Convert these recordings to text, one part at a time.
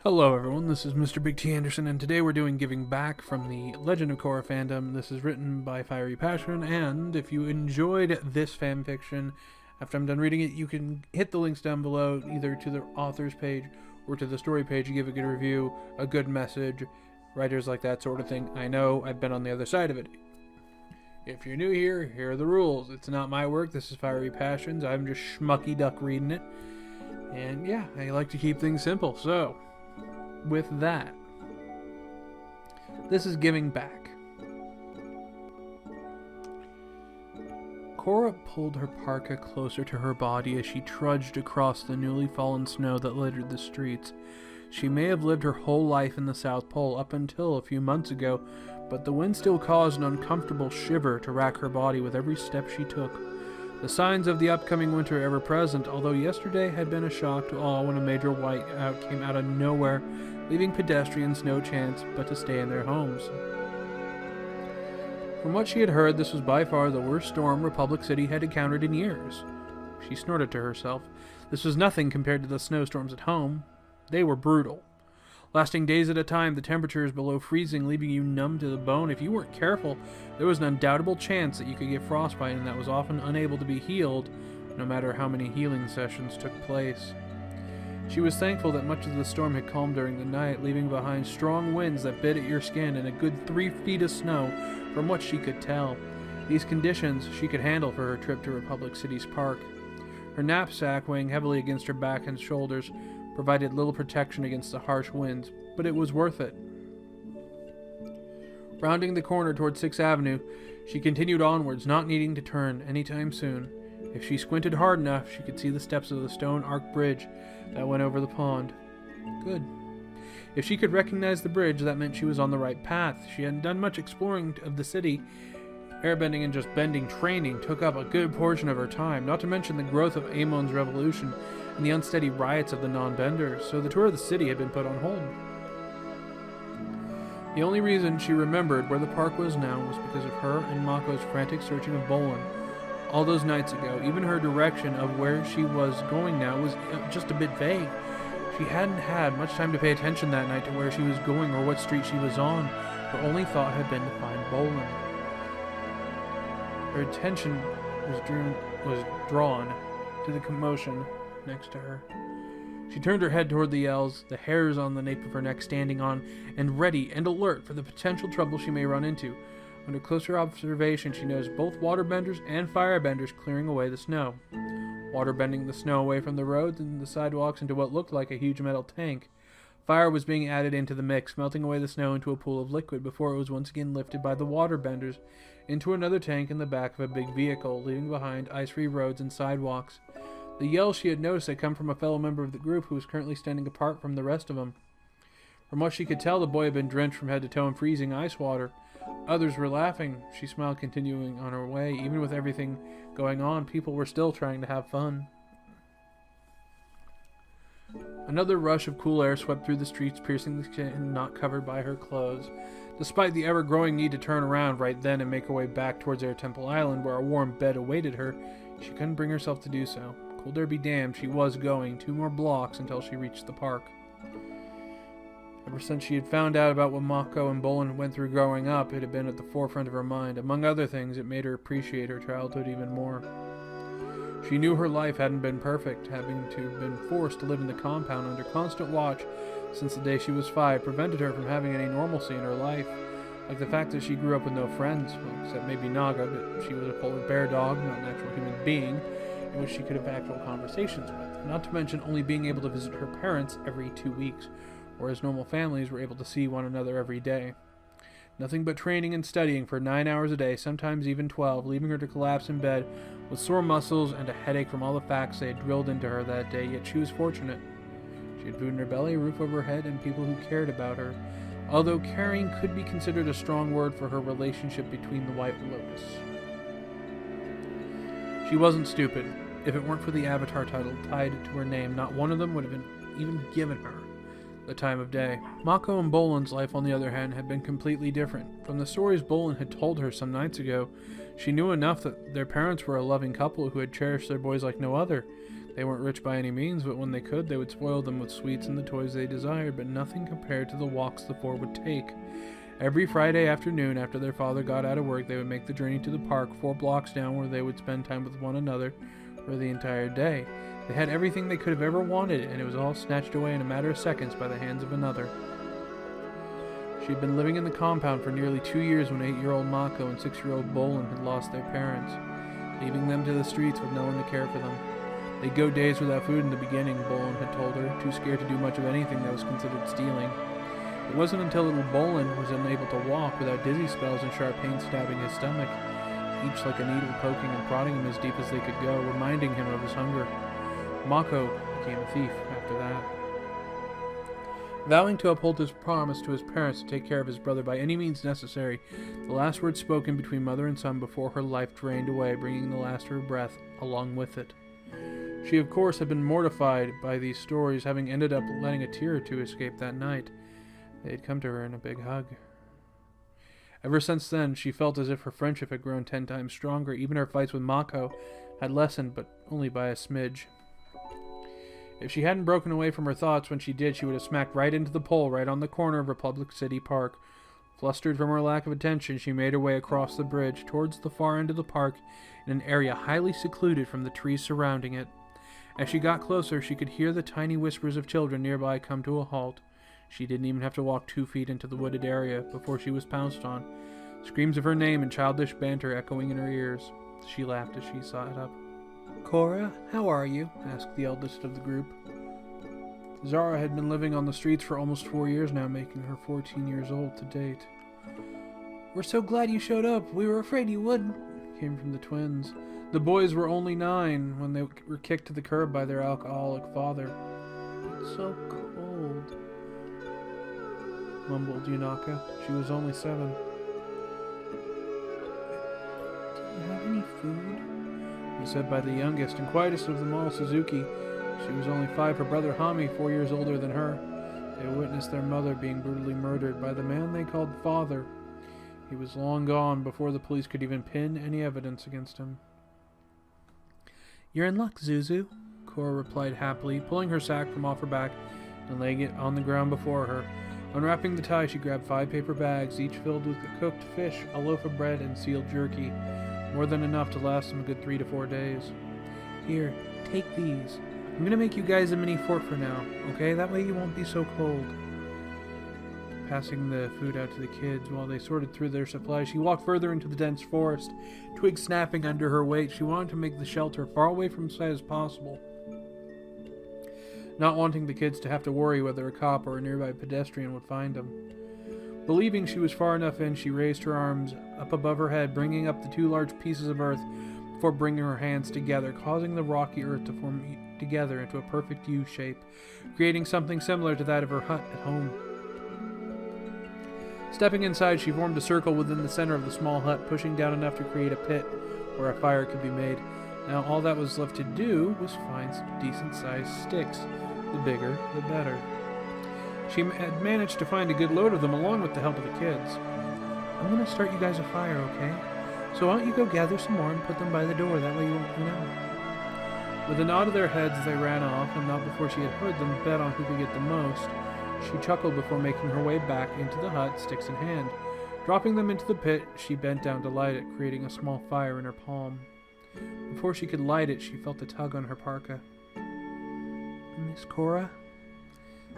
Hello everyone, this is Mr. Big T Anderson, and today we're doing Giving Back from the Legend of Korra fandom. This is written by Fiery Passion, and if you enjoyed this fanfiction, after I'm done reading it, you can hit the links down below, either to the author's page or to the story page. You give a good review, a good message, writers like that sort of thing. I know, I've been on the other side of it. If you're new here, here are the rules. It's not my work, this is Fiery Passions. I'm just schmucky duck reading it. And yeah, I like to keep things simple, so with that, this is Giving Back. Korra pulled her parka closer to her body as she trudged across the newly fallen snow that littered the streets. She may have lived her whole life in the South Pole up until a few months ago, but the wind still caused an uncomfortable shiver to rack her body with every step she took. The signs of the upcoming winter ever present, although yesterday had been a shock to all when a major whiteout came out of nowhere, leaving pedestrians no chance but to stay in their homes. From what she had heard, this was by far the worst storm Republic City had encountered in years. She snorted to herself. This was nothing compared to the snowstorms at home. They were brutal. Lasting days at a time, the temperatures below freezing, leaving you numb to the bone. If you weren't careful, there was an undoubtable chance that you could get frostbite, and that was often unable to be healed, no matter how many healing sessions took place. She was thankful that much of the storm had calmed during the night, leaving behind strong winds that bit at your skin and a good 3 feet of snow, from what she could tell. These conditions she could handle for her trip to Republic City's park. Her knapsack, weighing heavily against her back and shoulders, provided little protection against the harsh winds, but it was worth it. Rounding the corner toward 6th Avenue, she continued onwards, not needing to turn anytime soon. If she squinted hard enough, she could see the steps of the stone arch bridge that went over the pond. Good. If she could recognize the bridge, that meant she was on the right path. She hadn't done much exploring of the city. Airbending and just bending training took up a good portion of her time, not to mention the growth of Amon's revolution and the unsteady riots of the non-benders, so the tour of the city had been put on hold. The only reason she remembered where the park was now was because of her and Mako's frantic searching of Bolin all those nights ago. Even her direction of where she was going now was just a bit vague. She hadn't had much time to pay attention that night to where she was going or what street she was on. Her only thought had been to find Bolin. Her attention was drawn to the commotion next to her. She turned her head toward the elves, the hairs on the nape of her neck standing on, and ready and alert for the potential trouble she may run into. Under closer observation, she noticed both waterbenders and firebenders clearing away the snow. Waterbending the snow away from the roads and the sidewalks into what looked like a huge metal tank. Fire was being added into the mix, melting away the snow into a pool of liquid before it was once again lifted by the waterbenders into another tank in the back of a big vehicle, leaving behind ice-free roads and sidewalks. The yell she had noticed had come from a fellow member of the group who was currently standing apart from the rest of them. From what she could tell, the boy had been drenched from head to toe in freezing ice water. Others were laughing. She smiled, continuing on her way. Even with everything going on, people were still trying to have fun. Another rush of cool air swept through the streets, piercing the skin not covered by her clothes. Despite the ever-growing need to turn around right then and make her way back towards Air Temple Island, where a warm bed awaited her, she couldn't bring herself to do so. Cold air be damned, she was going 2 more blocks until she reached the park. Ever since she had found out about what Mako and Bolin went through growing up, it had been at the forefront of her mind. Among other things, it made her appreciate her childhood even more. She knew her life hadn't been perfect, having to have been forced to live in the compound under constant watch since the day she was 5 prevented her from having any normalcy in her life. Like the fact that she grew up with no friends, well, except maybe Naga, but she was a polar bear dog, not an actual human being, in which she could have actual conversations with. Not to mention only being able to visit her parents every 2 weeks, whereas normal families were able to see one another every day. Nothing but training and studying for 9 hours a day, sometimes even 12, leaving her to collapse in bed with sore muscles and a headache from all the facts they had drilled into her that day, yet she was fortunate. She had food in her belly, a roof over her head, and people who cared about her, although caring could be considered a strong word for her relationship between the White Lotus. She wasn't stupid. If it weren't for the Avatar title tied to her name, not one of them would have been even given her the time of day. Mako and Bolin's life, on the other hand, had been completely different. From the stories Bolin had told her some nights ago, she knew enough that their parents were a loving couple who had cherished their boys like no other. They weren't rich by any means, but when they could, they would spoil them with sweets and the toys they desired, but nothing compared to the walks the four would take. Every Friday afternoon, after their father got out of work, they would make the journey to the park 4 blocks down, where they would spend time with one another for the entire day. They had everything they could have ever wanted, and it was all snatched away in a matter of seconds by the hands of another. She had been living in the compound for nearly 2 years when 8-year-old Mako and 6-year-old Bolin had lost their parents, leaving them to the streets with no one to care for them. They'd go days without food in the beginning, Bolin had told her, too scared to do much of anything that was considered stealing. It wasn't until little Bolin was unable to walk without dizzy spells and sharp pain stabbing his stomach, each like a needle poking and prodding him as deep as they could go, reminding him of his hunger. Mako became a thief after that. Vowing to uphold his promise to his parents to take care of his brother by any means necessary, the last words spoken between mother and son before her life drained away, bringing the last of her breath along with it. She, of course, had been mortified by these stories, having ended up letting a tear or two escape that night. They had come to her in a big hug. Ever since then, she felt as if her friendship had grown 10 times stronger. Even her fights with Mako had lessened, but only by a smidge. If she hadn't broken away from her thoughts when she did, she would have smacked right into the pole right on the corner of Republic City Park. Flustered from her lack of attention, she made her way across the bridge towards the far end of the park in an area highly secluded from the trees surrounding it. As she got closer, she could hear the tiny whispers of children nearby come to a halt. She didn't even have to walk 2 feet into the wooded area before she was pounced on, screams of her name and childish banter echoing in her ears. She laughed as she sat up. "Korra, how are you?" asked the eldest of the group. Zara had been living on the streets for almost 4 years now, making her 14 years old to date. "We're so glad you showed up. We were afraid you wouldn't," came from the twins. The boys were only 9 when they were kicked to the curb by their alcoholic father. "It's so cold," mumbled Yunaka. She was only 7. "Do you have any food?" was said by the youngest and quietest of them all, Suzuki. She was only 5, her brother Hami 4 years older than her. They witnessed their mother being brutally murdered by the man they called father. He was long gone before the police could even pin any evidence against him. "You're in luck, Zuzu," Korra replied happily, pulling her sack from off her back and laying it on the ground before her. Unwrapping the tie, she grabbed 5 paper bags, each filled with cooked fish, a loaf of bread, and sealed jerky. More than enough to last them a good 3 to 4 days. "Here, take these. I'm going to make you guys a mini fort for now, okay? That way you won't be so cold." Passing the food out to the kids while they sorted through their supplies, she walked further into the dense forest, twigs snapping under her weight. She wanted to make the shelter far away from sight as possible, not wanting the kids to have to worry whether a cop or a nearby pedestrian would find them. Believing she was far enough in, she raised her arms up above her head, bringing up the 2 large pieces of earth before bringing her hands together, causing the rocky earth to form together into a perfect U shape, creating something similar to that of her hut at home. Stepping inside, she formed a circle within the center of the small hut, pushing down enough to create a pit where a fire could be made. Now all that was left to do was find some decent-sized sticks. The bigger, the better. She had managed to find a good load of them along with the help of the kids. "I'm going to start you guys a fire, okay? So why don't you go gather some more and put them by the door, that way you won't clean out." With a nod of their heads, they ran off, and not before she had heard them bet on who could get the most. She chuckled before making her way back into the hut, sticks in hand. Dropping them into the pit, she bent down to light it, creating a small fire in her palm. Before she could light it, she felt a tug on her parka. "Miss Korra?"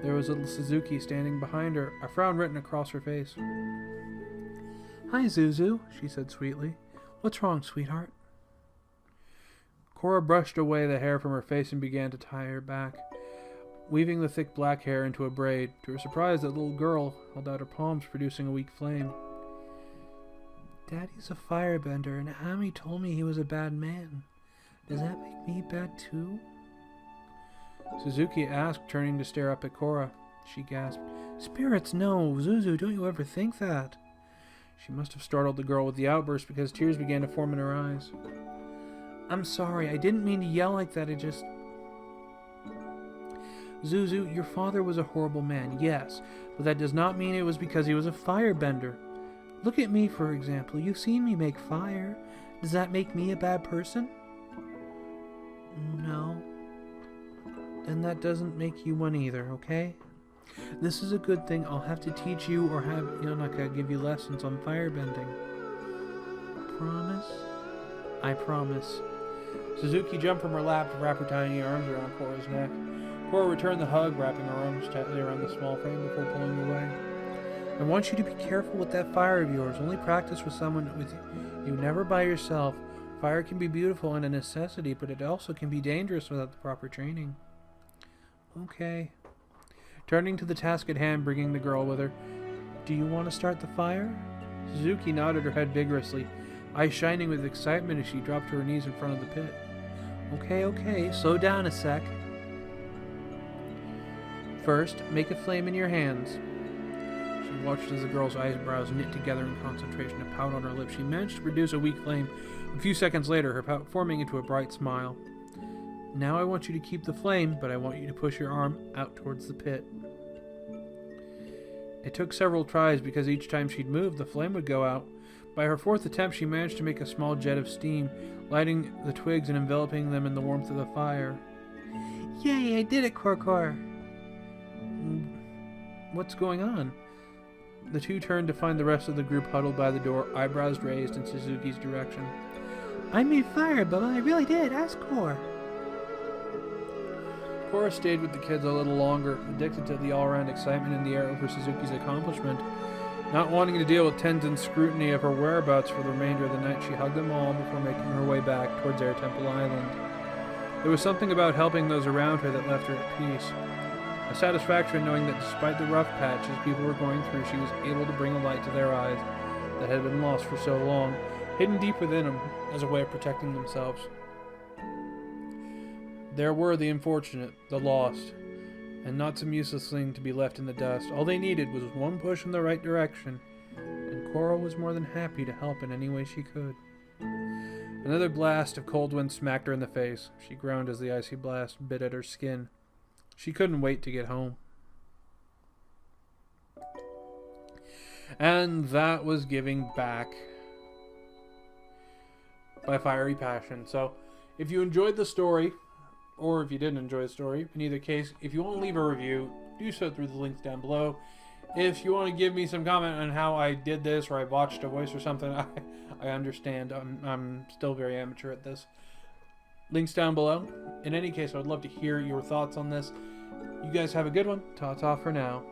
There was little Suzuki standing behind her, a frown written across her face. "Hi, Zuzu," she said sweetly. "What's wrong, sweetheart?" Korra brushed away the hair from her face and began to tie her back, weaving the thick black hair into a braid. To her surprise, the little girl held out her palms, producing a weak flame. "Daddy's a firebender, and Hami told me he was a bad man. Does that make me bad too?" Suzuki asked, turning to stare up at Korra. She gasped, "Spirits, no! Zuzu, don't you ever think that!" She must have startled the girl with the outburst, because tears began to form in her eyes. "I'm sorry, I didn't mean to yell like that, Zuzu, your father was a horrible man, yes, but that does not mean it was because he was a firebender. Look at me, for example. You've seen me make fire. Does that make me a bad person?" "No." then that doesn't make you one either, okay? This is a good thing. I'll have to teach you or have Yanaka give you lessons on firebending. Promise? I promise. Suzuki jumped from her lap to wrap her tiny arms around Korra's neck. Korra returned the hug, wrapping her arms tightly around the small frame before pulling away. I want you to be careful with that fire of yours. Only practice with someone with you, never by yourself. Fire can be beautiful and a necessity, but it also can be dangerous without the proper training. Okay. Turning to the task at hand, bringing the girl with her. Do you want to start the fire? Suzuki nodded her head vigorously, eyes shining with excitement as she dropped to her knees in front of the pit. Okay, slow down a sec. First, make a flame in your hands. She watched as the girl's eyebrows knit together in concentration, a pout on her lips. She managed to produce a weak flame. A few seconds later, her pout forming into a bright smile. Now I want you to keep the flame, but I want you to push your arm out towards the pit. It took several tries because each time she'd move, the flame would go out. By her fourth attempt, she managed to make a small jet of steam, lighting the twigs and enveloping them in the warmth of the fire. Yay, I did it, Korra! What's going on? The two turned to find the rest of the group huddled by the door, eyebrows raised in Suzuki's direction. I made fire, Bubba. I really did. Ask Korra. Korra stayed with the kids a little longer, addicted to the all-around excitement in the air over Suzuki's accomplishment. Not wanting to deal with Tenzin's scrutiny of her whereabouts for the remainder of the night, she hugged them all before making her way back towards Air Temple Island. There was something about helping those around her that left her at peace. A satisfaction knowing that despite the rough patches people were going through, she was able to bring a light to their eyes that had been lost for so long, hidden deep within them as a way of protecting themselves. There were the unfortunate, the lost, and not some useless thing to be left in the dust. All they needed was one push in the right direction, and Korra was more than happy to help in any way she could. Another blast of cold wind smacked her in the face. She groaned as the icy blast bit at her skin. She couldn't wait to get home. And that was Giving Back by Fiery Passion. So, if you enjoyed the story, or if you didn't enjoy the story, in either case, if you want to leave a review, do so through the links down below. If you want to give me some comment on how I did this, or I botched a voice or something, I understand. I'm still very amateur at this. Links down below. In any case, I would love to hear your thoughts on this. You guys have a good one. Ta-ta for now.